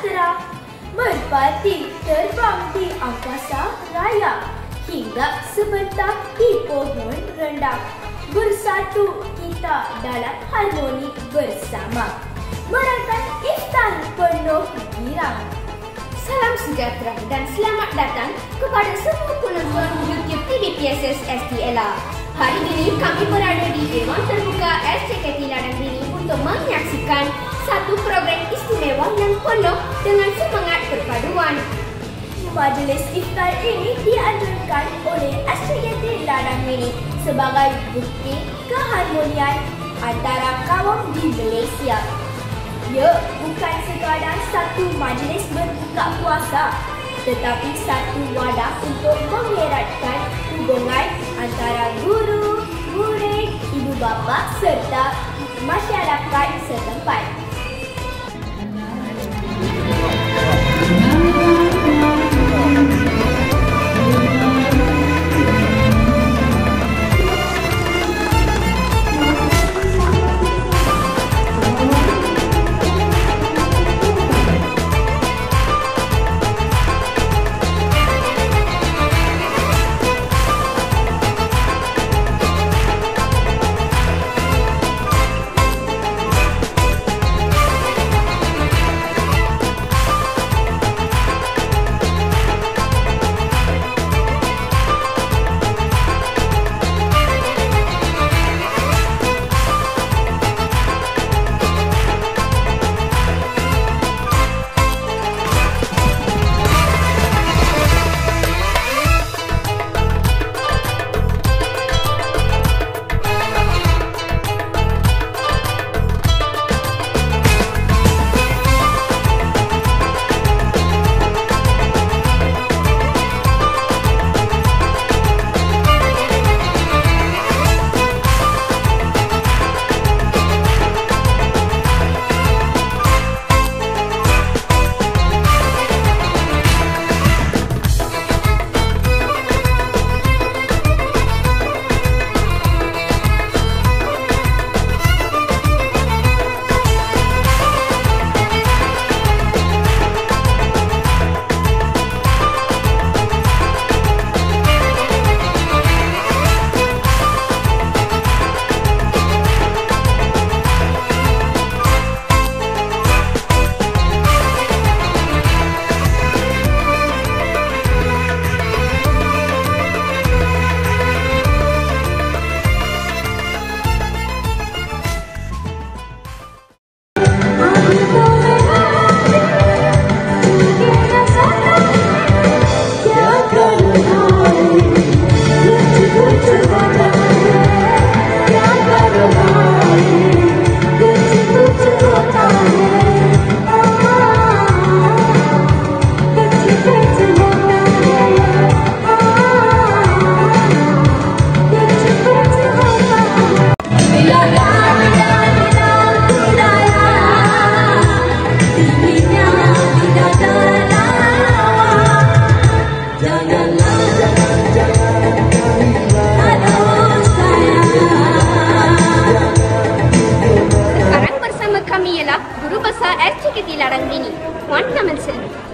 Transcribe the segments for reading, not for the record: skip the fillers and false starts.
sejahtera, merpati terbang di angkasa raya, hingga sebentar di pohon rendang. Bersatu kita dalam harmoni bersama, meraihkan iftar penuh girang. Salam sejahtera dan selamat datang kepada semua penonton YouTube TVPSS STLA. Hari ini kami berada di Dewan Terbuka SJKT Ladang Rini untuk menyaksikan satu program istimewa yang penuh dengan semangat perpaduan. Majlis iftar ini diadakan oleh SJKT Ladang Rini sebagai bukti keharmonian antara kaum di Malaysia. Ia bukan sekadar satu majlis berbuka puasa, tetapi satu wadah untuk mengeratkan hubungan antara guru, murid, ibu bapa serta masyarakat setempat.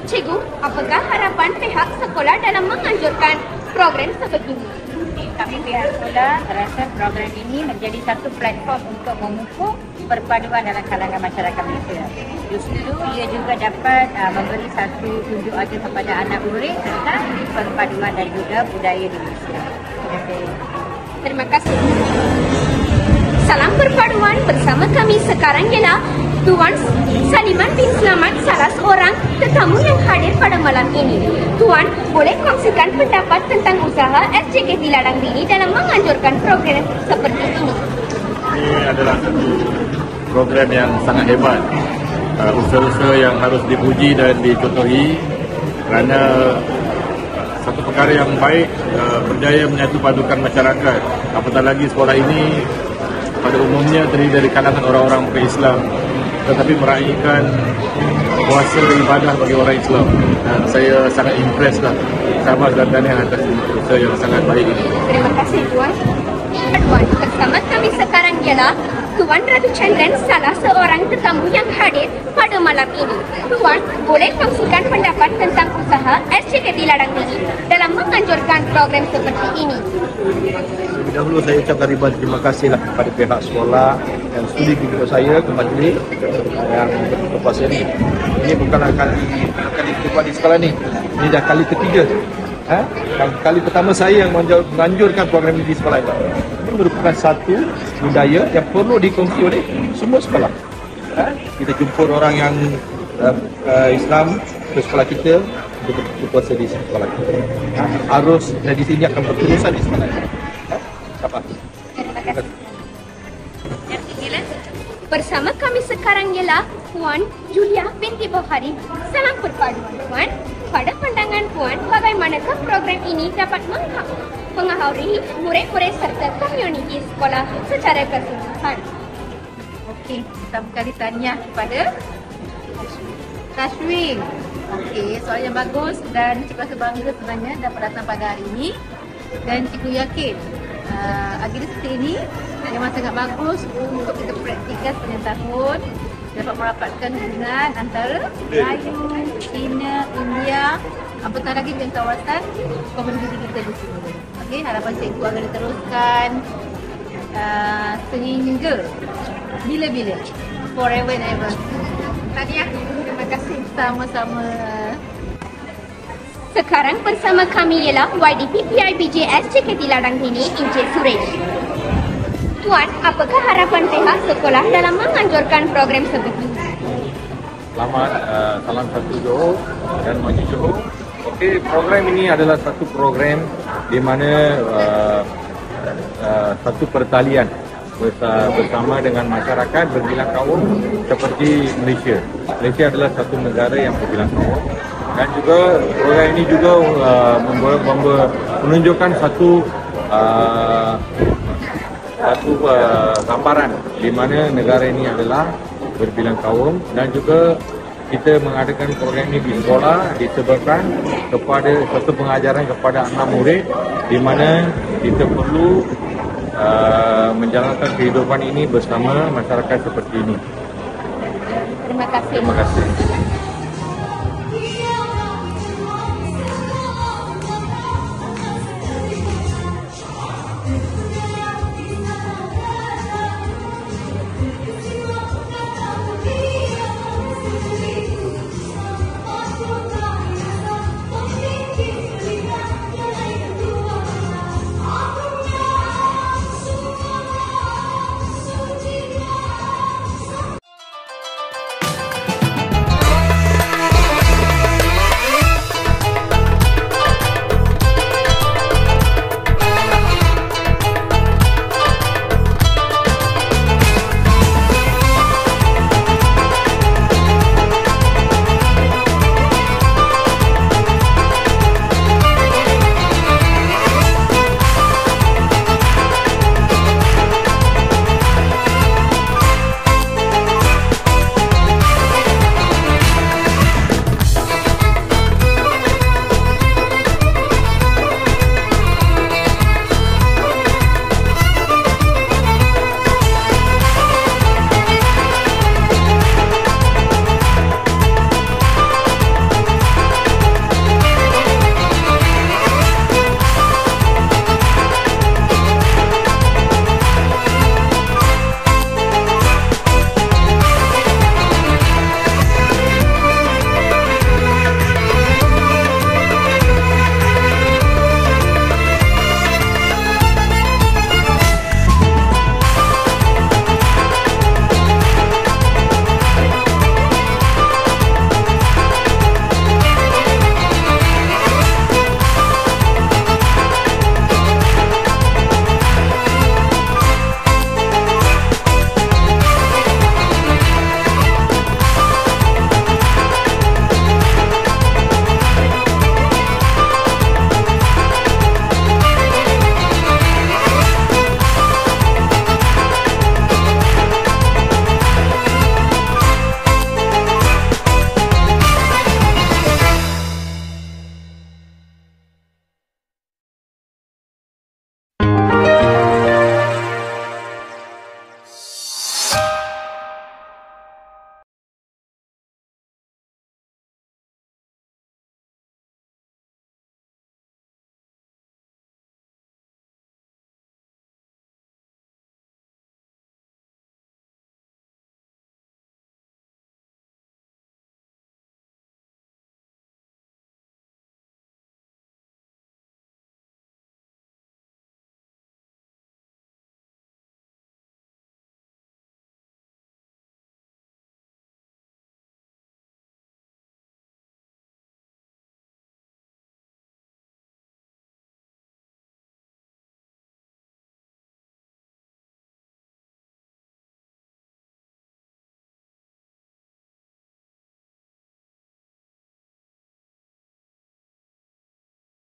Cikgu, apakah harapan pihak sekolah dalam menganjurkan program seperti ini? Kami pihak sekolah merasa program ini menjadi satu platform untuk memupuk perpaduan dalam kalangan masyarakat Malaysia. Justru ia juga dapat memberi satu tunjuk aja kepada anak murid tentang perpaduan dan juga budaya di Malaysia. Terima kasih. Salam perpaduan bersama kami sekarang ialah Tuan Saliman bin Selamat, salah seorang tetamu yang hadir pada malam ini. Tuan, boleh kongsikan pendapat tentang usaha SJKT Ladang Rini dalam menganjurkan program seperti ini? Ini adalah satu program yang sangat hebat. Usaha-usaha yang harus dipuji dan dicontohi kerana satu perkara yang baik berjaya menyatu padukan masyarakat. Apatah lagi sekolah ini pada umumnya terdiri dari kalangan orang-orang bukan Islam, tetapi meraihkan puasa ibadah bagi orang Islam. Dan saya sangat impress lah, sama dan tahniah atas usaha yang sangat baik ini. Terima kasih Tuan. Tuan, bersama kami sekarang ialah Tuan Ratu Chandran salah seorang tetamu yang hadir pada malam ini. Tuan boleh kongsikan pendapat tentang usaha SJKT Ladang Tinggi dalam menganjurkan program seperti ini. Terlebih dahulu saya ucapkan ribuan terima kasihlah kepada pihak sekolah yang sudi mengikut saya ke majlis yang berkuasa ini. Ini bukanlah kali kedua di sekolah ni. Ini dah kali ketiga. Kali pertama saya yang menganjurkan program ini di sekolah ini. Ini merupakan satu budaya yang perlu dikongsi oleh semua sekolah. Kita jumpa orang yang Islam ke sekolah kita untuk berpuasa di sekolah kita. Arus dari sini akan berterusan di sekolah kita. Terima kasih. Bersama kami sekarang ialah Puan Julia binti Bukhari. Salam perpaduan Puan. Pada pandangan Puan, bagaimanakah program ini dapat mengakhiri murid-murid serta komuniti sekolah secara keseluruhan? Okey, pertama kali tanya kepada Tashwin. Okey, soalan yang bagus dan cikgu rasa bangga sebenarnya dapat datang pada hari ini. Dan cikgu yakin agenda seperti ini memang sangat bagus untuk kita praktikkan sepanjang tahun. Dapat merapatkan hubungan antara Melayu, Cina, India, apatah lagi dengan kawasan komuniti kita di sini. Okey, harapan cikgu akan diteruskan sehingga bila-bila, forever and ever. Tahniah, terima kasih sama-sama. Sekarang bersama kami ialah YDP PIBJ SJKT Ladang Tinggi Encik Suresh. Tuan, apakah harapan pihak sekolah dalam menganjurkan program seperti ini? Selamat, salam satu Johor dan Majlis Johor. Okey, program ini adalah satu program di mana satu pertalian bersama dengan masyarakat berbilang kaum seperti Malaysia. Malaysia adalah satu negara yang berbilang kaum. Dan juga program ini juga menunjukkan satu gambaran di mana negara ini adalah berbilang kaum, dan juga kita mengadakan program ini di sekolah disebabkan kepada satu pengajaran kepada anak murid di mana kita perlu menjalankan kehidupan ini bersama masyarakat seperti ini. Terima kasih. Terima kasih.